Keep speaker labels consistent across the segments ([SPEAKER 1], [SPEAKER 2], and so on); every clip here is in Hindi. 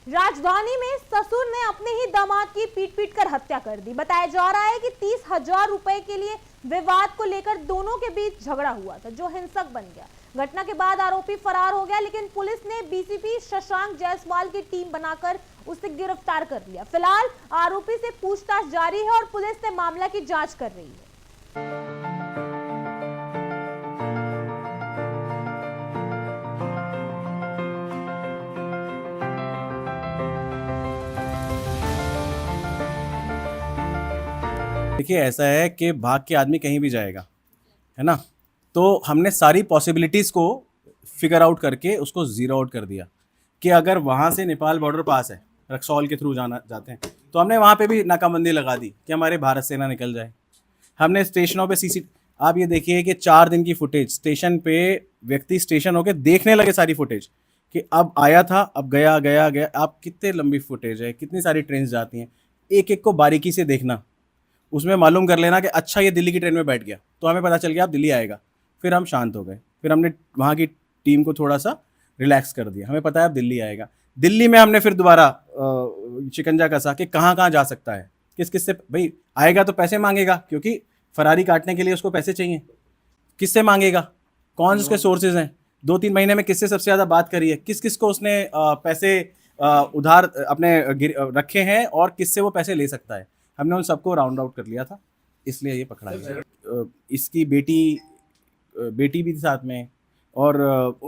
[SPEAKER 1] राजधानी में ससुर ने अपने ही दामाद की पीट पीट कर हत्या कर दी। बताया जा रहा है कि 30,000 रुपए के लिए विवाद को लेकर दोनों के बीच झगड़ा हुआ था, जो हिंसक बन गया। घटना के बाद आरोपी फरार हो गया, लेकिन पुलिस ने बीसीपी शशांक जायसवाल की टीम बनाकर उसे गिरफ्तार कर लिया। फिलहाल आरोपी से पूछताछ जारी है और पुलिस ने मामला की जांच कर रही है।
[SPEAKER 2] देखिए, ऐसा है कि भाग के आदमी कहीं भी जाएगा, है ना। तो हमने सारी पॉसिबिलिटीज़ को फिगर आउट करके उसको ज़ीरो आउट कर दिया कि अगर वहाँ से नेपाल बॉर्डर पास है, रक्सौल के थ्रू जाते हैं, तो हमने वहाँ पे भी नाकाबंदी लगा दी कि हमारे भारत सेना निकल जाए। हमने स्टेशनों पे आप ये देखिए कि 4 दिन की फुटेज स्टेशन पे, व्यक्ति स्टेशन होके देखने लगे सारी फुटेज कि अब आया था, अब गया गया गया। आप कितने लंबी फुटेज है, कितनी सारी ट्रेन जाती हैं, एक एक को बारीकी से देखना, उसमें मालूम कर लेना कि अच्छा ये दिल्ली की ट्रेन में बैठ गया, तो हमें पता चल गया अब दिल्ली आएगा। फिर हम शांत हो गए, फिर हमने वहाँ की टीम को थोड़ा सा रिलैक्स कर दिया, हमें पता है अब दिल्ली आएगा। दिल्ली में हमने फिर दोबारा शिकंजा कसा कि कहाँ कहाँ जा सकता है, किस किस से। भाई आएगा तो पैसे मांगेगा, क्योंकि फरारी काटने के लिए उसको पैसे चाहिए। किससे मांगेगा, कौन उसके सोर्सेज हैं, 2-3 महीने में किससे सबसे ज़्यादा बात करी है, किस किस को उसने पैसे उधार अपने रखे हैं और किससे वो पैसे ले सकता है। हमने उन सबको राउंड आउट कर लिया था, इसलिए ये पकड़ा गया। इसकी बेटी भी थी साथ में, और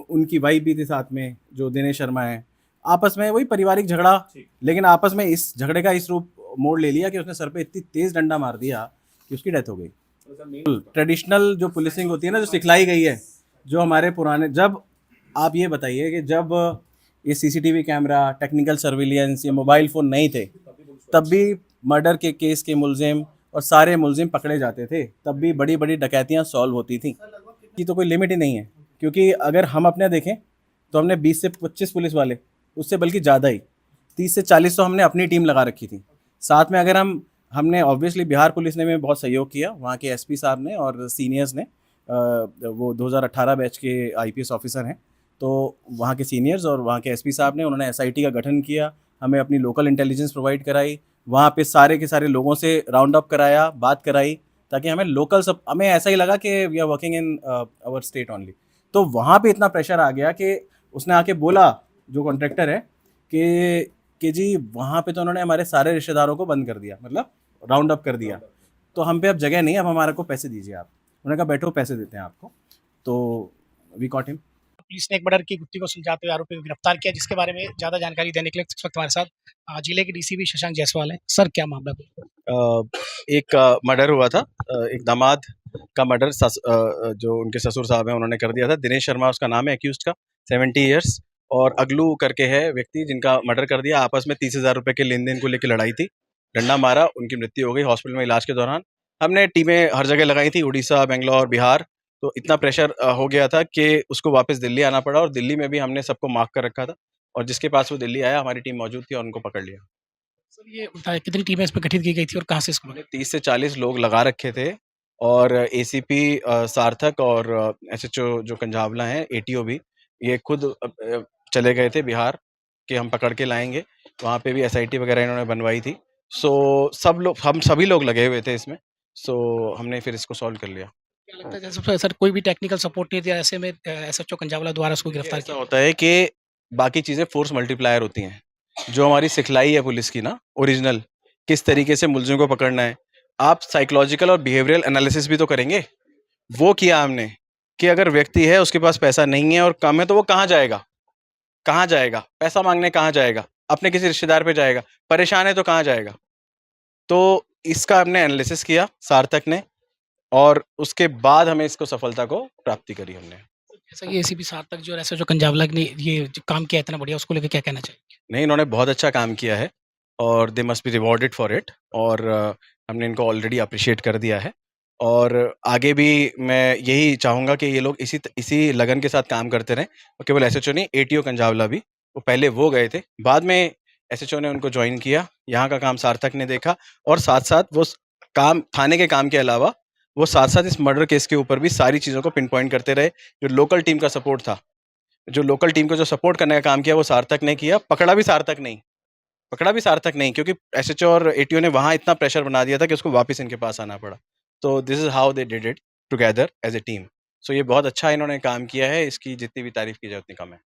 [SPEAKER 2] उनकी वाइफ भी थी साथ में, जो दिनेश शर्मा है। आपस में वही पारिवारिक झगड़ा, लेकिन आपस में इस झगड़े का इस रूप मोड़ ले लिया कि उसने सर पे इतनी तेज डंडा मार दिया कि उसकी डेथ हो गई। ट्रेडिशनल जो पुलिसिंग होती है ना, जो सिखलाई गई है, जो हमारे पुराने, जब आप ये बताइए कि जब ये सीसीटीवी कैमरा, टेक्निकल सर्विलियंस, ये मोबाइल फ़ोन नहीं थे, तब भी मर्डर के केस के मुलजिम और सारे मुलजिम पकड़े जाते थे, तब भी बड़ी बड़ी डकैतियाँ सॉल्व होती थी। की तो कोई लिमिट ही नहीं है, क्योंकि अगर हम अपने देखें तो हमने 20 से 25 पुलिस वाले, उससे बल्कि ज़्यादा ही 30 से 40 तो हमने अपनी टीम लगा रखी थी। साथ में अगर हमने ऑब्वियसली बिहार पुलिस ने भी बहुत सहयोग किया, वहाँ के एसपी साहब ने और सीनियर्स ने, वो 2018 बैच के आईपीएस ऑफिसर हैं, तो वहाँ के सीनियर्स और वहाँ के एसपी साहब ने, उन्होंने एसआईटी का गठन किया, हमें अपनी लोकल इंटेलिजेंस प्रोवाइड कराई, वहाँ पे सारे के सारे लोगों से राउंड अप कराया, बात कराई, ताकि हमें लोकल सब, हमें ऐसा ही लगा कि we are working in our state only. तो वहाँ पे इतना प्रेशर आ गया कि उसने आके बोला, जो कॉन्ट्रैक्टर है, कि जी वहाँ पे तो उन्होंने हमारे सारे रिश्तेदारों को बंद कर दिया, मतलब राउंड अप कर दिया, तो हम पे अब जगह नहीं है, अब हमारे को पैसे दीजिए आप। उन्होंने कहा बैठो, पैसे देते हैं आपको। तो वी कॉट हिम।
[SPEAKER 3] पुलिस ने एक मर्डर की गुत्थी को सुलझाते हुए आरोपी को गिरफ्तार किया, जिसके बारे में ज्यादा जानकारी देने के लिए इस वक्त हमारे साथ जिले के डीसीपी शशांक जायसवाल हैं। सर, क्या मामला?
[SPEAKER 2] एक मर्डर हुआ था, एक दामाद का मर्डर जो उनके ससुर साहब हैं उन्होंने कर दिया था। दिनेश शर्मा उसका नाम है एक्यूज्ड का, 70 ईयर्स, और अगलू करके है व्यक्ति जिनका मर्डर कर दिया। आपस में 30,000 रुपए के लेन देन को लेकर लड़ाई थी, डंडा मारा, उनकी मृत्यु हो गई हॉस्पिटल में इलाज के दौरान। हमने टीमें हर जगह लगाई थी, उड़ीसा, बेंगलोर, बिहार। तो इतना प्रेशर हो गया था कि उसको वापस दिल्ली आना पड़ा, और दिल्ली में भी हमने सबको मार्क कर रखा था, और जिसके पास वो दिल्ली आया हमारी टीम मौजूद थी और उनको पकड़ लिया।
[SPEAKER 3] सर, ये बताया कितनी टीमें इस पर गठित की गई थी और कहाँ से इसको?
[SPEAKER 2] 30 से 40 लोग लगा रखे थे, और एसीपी सार्थक और एसएचओ जो कंझावला हैं, एटीओ भी, ये खुद चले गए थे बिहार कि हम पकड़ के लाएंगे। वहाँ पे भी एसआईटी वगैरह इन्होंने बनवाई थी। सो हम सभी लोग लगे हुए थे इसमें। सो हमने फिर इसको सॉल्व कर लिया।
[SPEAKER 3] क्या लगता है जैसे सर कोई भी टेक्निकल सपोर्ट नहीं दिया, ऐसे में एसएचओ कंजावला द्वारा उसको गिरफ्तार
[SPEAKER 2] ऐसा
[SPEAKER 3] किया?
[SPEAKER 2] होता है कि बाकी चीज़ें फोर्स मल्टीप्लायर होती हैं। जो हमारी सिखलाई है पुलिस की ना, ओरिजिनल, किस तरीके से मुलजिम को पकड़ना है, आप साइकोलॉजिकल और बिहेवियरल एनालिसिस भी तो करेंगे। वो किया हमने कि अगर व्यक्ति है, उसके पास पैसा नहीं है और कम है, तो वो कहाँ जाएगा? कहाँ जाएगा? पैसा मांगने कहाँ जाएगा? अपने किसी रिश्तेदार पे जाएगा। परेशान है तो कहाँ जाएगा? तो इसका हमने एनालिसिस किया सार्थक ने, और उसके बाद हमें इसको सफलता को प्राप्ति करी हमने।
[SPEAKER 3] जैसा कि एसीपी सार्थक जो और एसएचओ कंजावला ने ये जो काम किया इतना बढ़िया, उसको लेकर क्या कहना चाहिए?
[SPEAKER 2] नहीं, इन्होंने बहुत अच्छा काम किया है, और they must be rewarded for it, और हमने इनको ऑलरेडी अप्रिशिएट कर दिया है, और आगे भी मैं यही चाहूँगा कि ये लोग इसी लगन के साथ काम करते रहें। और केवल एसएचओ नहीं, एटीओ कंजावला भी, वो पहले वो गए थे, बाद में एसएचओ ने उनको ज्वाइन किया, यहाँ का काम सार्थक ने देखा, और साथ-साथ वो काम, थाने के काम के अलावा वो साथ-साथ इस मर्डर केस के ऊपर भी सारी चीज़ों को पिन पॉइंट करते रहे। जो लोकल टीम का सपोर्ट था, जो लोकल टीम को जो सपोर्ट करने का काम किया, वो सार्थक ने किया, पकड़ा भी सार्थक ने ही। पकड़ा भी सार्थक नहीं, क्योंकि एसएचओ और एटीओ ने वहाँ इतना प्रेशर बना दिया था कि उसको वापस इनके पास आना पड़ा। तो this is how they did it together as a team. So ये बहुत अच्छा इन्होंने काम किया है, इसकी जितनी भी तारीफ की जाए उतनी कम है।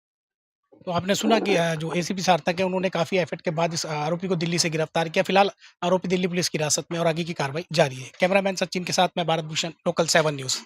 [SPEAKER 3] तो आपने सुना कि जो एसीपी सार्थक है उन्होंने काफ़ी एफर्ट के बाद इस आरोपी को दिल्ली से गिरफ्तार किया। फिलहाल आरोपी दिल्ली पुलिस की हिरासत में और आगे की कार्रवाई जारी है। कैमरामैन सचिन के साथ मैं भारत भूषण, लोकल 7 न्यूज़।